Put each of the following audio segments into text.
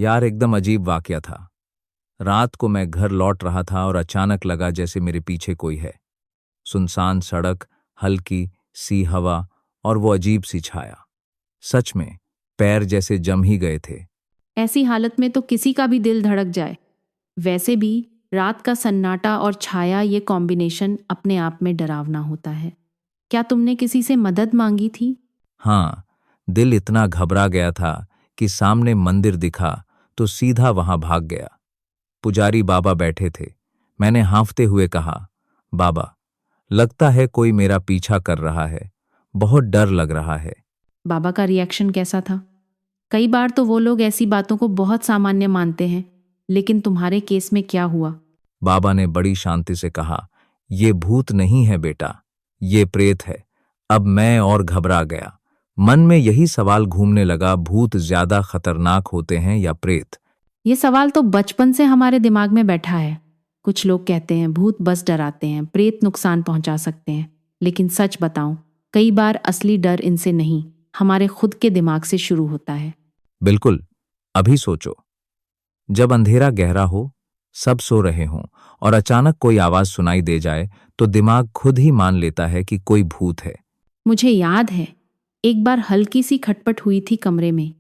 यार एकदम अजीब वाकया था। रात को मैं घर लौट रहा था और अचानक लगा जैसे मेरे पीछे कोई है। सुनसान सड़क, हल्की सी हवा और वो अजीब सी छाया। सच में पैर जैसे जम ही गए थे। ऐसी हालत में तो किसी का भी दिल धड़क जाए। वैसे भी रात का सन्नाटा और छाया, ये कॉम्बिनेशन अपने आप में डरावना होता है। क्या तुमने किसी से मदद मांगी थी? हाँ, दिल इतना घबरा गया था कि सामने मंदिर दिखा तो सीधा वहां भाग गया। पुजारी बाबा बैठे थे। मैंने हांफते हुए कहा, बाबा, लगता है कोई मेरा पीछा कर रहा है। बहुत डर लग रहा है। बाबा का रिएक्शन कैसा था? कई बार तो वो लोग ऐसी बातों को बहुत सामान्य मानते हैं, लेकिन तुम्हारे केस में क्या हुआ? बाबा ने बड़ी शांति से कहा, ये भूत नहीं है बेटा, ये प्रेत है। अब मैं और घबरा गया। मन में यही सवाल घूमने लगा, भूत ज्यादा खतरनाक होते हैं या प्रेत? ये सवाल तो बचपन से हमारे दिमाग में बैठा है। कुछ लोग कहते हैं भूत बस डराते हैं, प्रेत नुकसान पहुंचा सकते हैं। लेकिन सच बताऊं, कई बार असली डर इनसे नहीं, हमारे खुद के दिमाग से शुरू होता है। बिल्कुल। अभी सोचो, जब अंधेरा गहरा हो, सब सो रहे हों और अचानक कोई आवाज सुनाई दे जाए तो दिमाग खुद ही मान लेता है कि कोई भूत है। मुझे याद है, एक बार हल्की सी खटपट हुई थी कमरे में,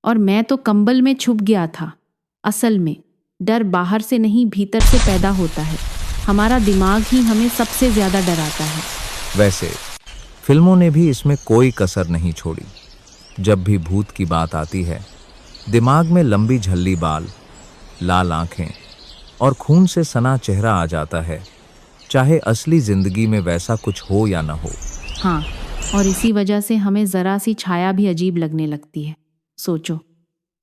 और मैं तो कंबल में छुप गया था। असल में डर बाहर से नहीं, भीतर से पैदा होता है। हमारा दिमाग ही हमें सबसे ज्यादा डराता है। वैसे फिल्मों ने भी इसमें कोई कसर नहीं छोड़ी। जब भी भूत की बात आती है, दिमाग में लंबी झल्ली बाल, लाल आंखें और खून से सना चेहरा आ जाता है, चाहे असली जिंदगी में वैसा कुछ हो या न हो। हाँ, और इसी वजह से हमें जरा सी छाया भी अजीब लगने लगती है। सोचो,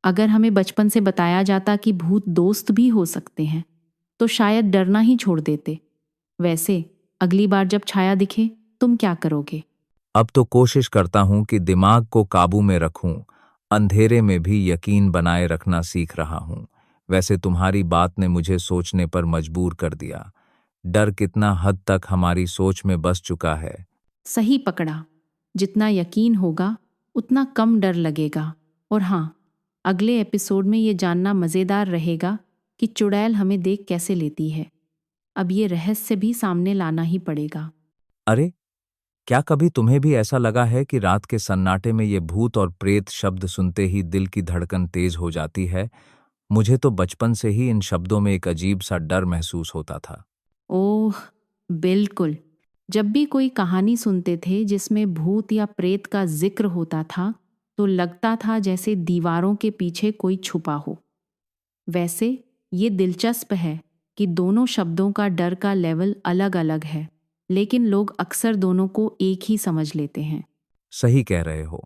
अगर हमें बचपन से बताया जाता कि भूत दोस्त भी हो सकते हैं, तो शायद डरना ही छोड़ देते। वैसे अगली बार जब छाया दिखे, तुम क्या करोगे? अब तो कोशिश करता हूं कि दिमाग को काबू में रखूं। अंधेरे में भी यकीन बनाए रखना सीख रहा हूं। वैसे तुम्हारी बात ने मुझे सोचने पर मजबूर कर दिया। डर कितना हद तक हमारी सोच में बस चुका है। सही पकड़ा। जितना यकीन होगा, उतना कम डर लगेगा। और हाँ, अगले एपिसोड में ये जानना मज़ेदार रहेगा कि चुड़ैल हमें देख कैसे लेती है। अब ये रहस्य भी सामने लाना ही पड़ेगा। अरे, क्या कभी तुम्हें भी ऐसा लगा है कि रात के सन्नाटे में ये भूत और प्रेत शब्द सुनते ही दिल की धड़कन तेज हो जाती है? मुझे तो बचपन से ही इन शब्दों में एक अजीब सा डर महसूस होता था। ओह, बिल्कुल। जब भी कोई कहानी सुनते थे जिसमें भूत या प्रेत का जिक्र होता था, तो लगता था जैसे दीवारों के पीछे कोई छुपा हो। वैसे ये दिलचस्प है कि दोनों शब्दों का डर का लेवल अलग अलग है, लेकिन लोग अक्सर दोनों को एक ही समझ लेते हैं। सही कह रहे हो।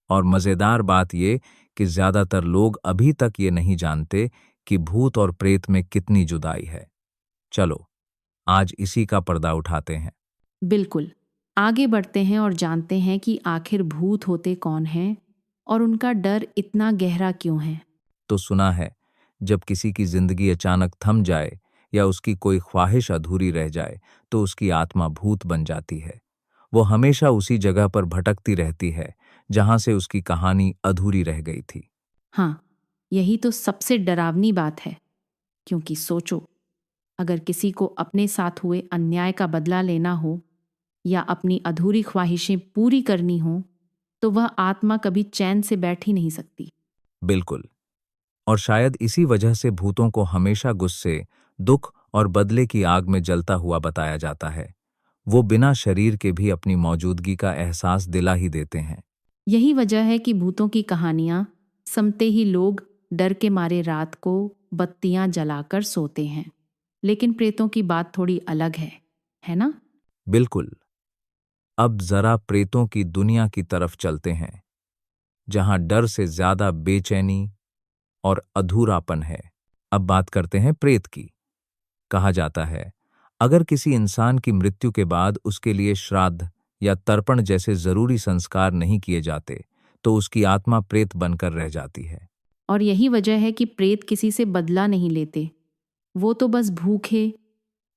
और मजेदार बात ये कि ज्यादातर लोग अभी तक ये नहीं जानते कि भूत और प्रेत में कितनी जुदाई है। चलो, आज इसी का पर्दा उठाते हैं। बिल्कुल। आगे बढ़ते हैं और जानते हैं कि आखिर भूत होते कौन हैं और उनका डर इतना गहरा क्यों है। तो सुना है, जब किसी की जिंदगी अचानक थम जाए या उसकी कोई ख्वाहिश अधूरी रह जाए तो उसकी आत्मा भूत बन जाती है। वो हमेशा उसी जगह पर भटकती रहती है जहां से उसकी कहानी अधूरी रह गई थी। हाँ, यही तो सबसे डरावनी बात है। क्योंकि सोचो, अगर किसी को अपने साथ हुए अन्याय का बदला लेना हो या अपनी अधूरी ख्वाहिशें पूरी करनी हो, तो वह आत्मा कभी चैन से बैठ ही नहीं सकती। बिल्कुल। और शायद इसी वजह से भूतों को हमेशा गुस्से, दुख और बदले की आग में जलता हुआ बताया जाता है। वो बिना शरीर के भी अपनी मौजूदगी का एहसास दिला ही देते हैं। यही वजह है कि भूतों की कहानियां सुनते ही लोग डर के मारे रात को बत्तियां जलाकर सोते हैं। लेकिन प्रेतों की बात थोड़ी अलग है ना? बिल्कुल। अब जरा प्रेतों की दुनिया की तरफ चलते हैं, जहां डर से ज्यादा बेचैनी और अधूरापन है। अब बात करते हैं प्रेत की। कहा जाता है, अगर किसी इंसान की मृत्यु के बाद उसके लिए श्राद्ध या तर्पण जैसे जरूरी संस्कार नहीं किए जाते, तो उसकी आत्मा प्रेत बनकर रह जाती है। और यही वजह है कि प्रेत किसी से बदला नहीं लेते। वो तो बस भूखे,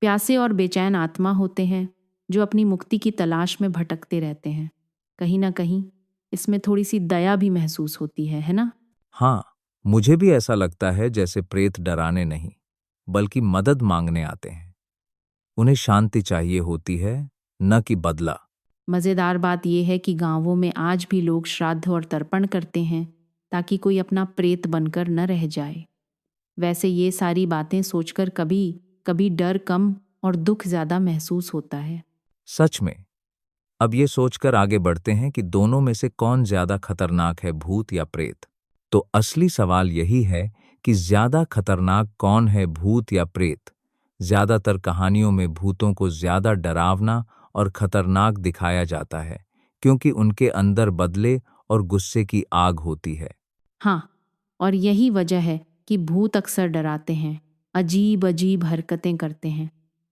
प्यासे और बेचैन आत्मा होते हैं जो अपनी मुक्ति की तलाश में भटकते रहते हैं। कहीं ना कहीं इसमें थोड़ी सी दया भी महसूस होती है ना? हाँ, मुझे भी ऐसा लगता है जैसे प्रेत डराने नहीं, बल्कि मदद मांगने आते हैं। उन्हें शांति चाहिए होती है, न कि बदला। मज़ेदार बात यह है कि गांवों में आज भी लोग श्राद्ध और तर्पण करते हैं ताकि कोई अपना प्रेत बनकर न रह जाए। वैसे ये सारी बातें सोचकर कभी कभी डर कम और दुख ज़्यादा महसूस होता है। सच में। अब ये सोचकर आगे बढ़ते हैं कि दोनों में से कौन ज्यादा खतरनाक है, भूत या प्रेत। तो असली सवाल यही है कि ज्यादा खतरनाक कौन है, भूत या प्रेत। ज्यादातर कहानियों में भूतों को ज्यादा डरावना और खतरनाक दिखाया जाता है, क्योंकि उनके अंदर बदले और गुस्से की आग होती है। हाँ, और यही वजह है कि भूत अक्सर डराते हैं, अजीब अजीब हरकतें करते हैं।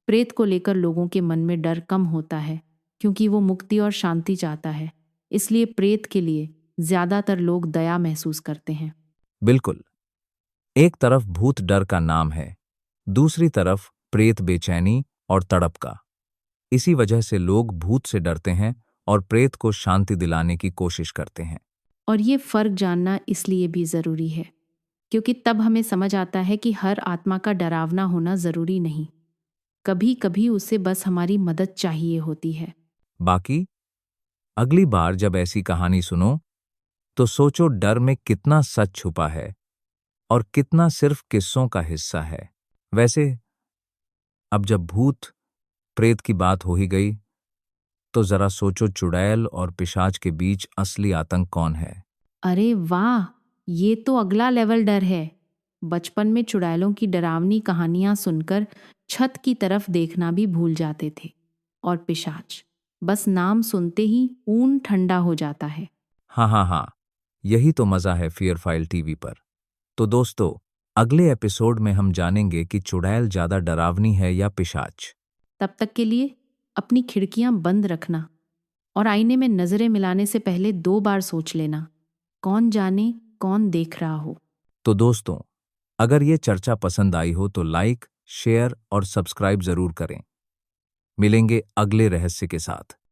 प्रेत को लेकर लोगों के मन में डर कम होता है, क्योंकि वो मुक्ति और शांति चाहता है। इसलिए प्रेत के लिए ज्यादातर लोग दया महसूस करते हैं। बिल्कुल। एक तरफ भूत डर का नाम है, दूसरी तरफ प्रेत बेचैनी और तड़प का। इसी वजह से लोग भूत से डरते हैं और प्रेत को शांति दिलाने की कोशिश करते हैं। और ये फर्क जानना इसलिए भी जरूरी है, क्योंकि तब हमें समझ आता है कि हर आत्मा का डरावना होना जरूरी नहीं। कभी कभी उसे बस हमारी मदद चाहिए होती है। बाकी अगली बार जब ऐसी कहानी सुनो, तो सोचो डर में कितना सच छुपा है और कितना सिर्फ किस्सों का हिस्सा है। वैसे अब जब भूत प्रेत की बात हो ही गई, तो जरा सोचो चुड़ैल और पिशाच के बीच असली आतंक कौन है। अरे वाह, ये तो अगला लेवल डर है। बचपन में चुड़ैलों की डरावनी कहानियां सुनकर छत की तरफ देखना भी भूल जाते थे। और पिशाच, बस नाम सुनते ही ऊन ठंडा हो जाता है। हाँ हाँ हाँ, यही तो मजा है फियर फाइल टीवी पर। तो दोस्तों, अगले एपिसोड में हम जानेंगे कि चुड़ैल ज्यादा डरावनी है या पिशाच। तब तक के लिए अपनी खिड़कियां बंद रखना और आईने में नजरें मिलाने से पहले 2 बार सोच लेना, कौन जाने कौन देख रहा हो। तो दोस्तों, अगर ये चर्चा पसंद आई हो तो लाइक, शेयर और सब्सक्राइब जरूर करें। मिलेंगे अगले रहस्य के साथ।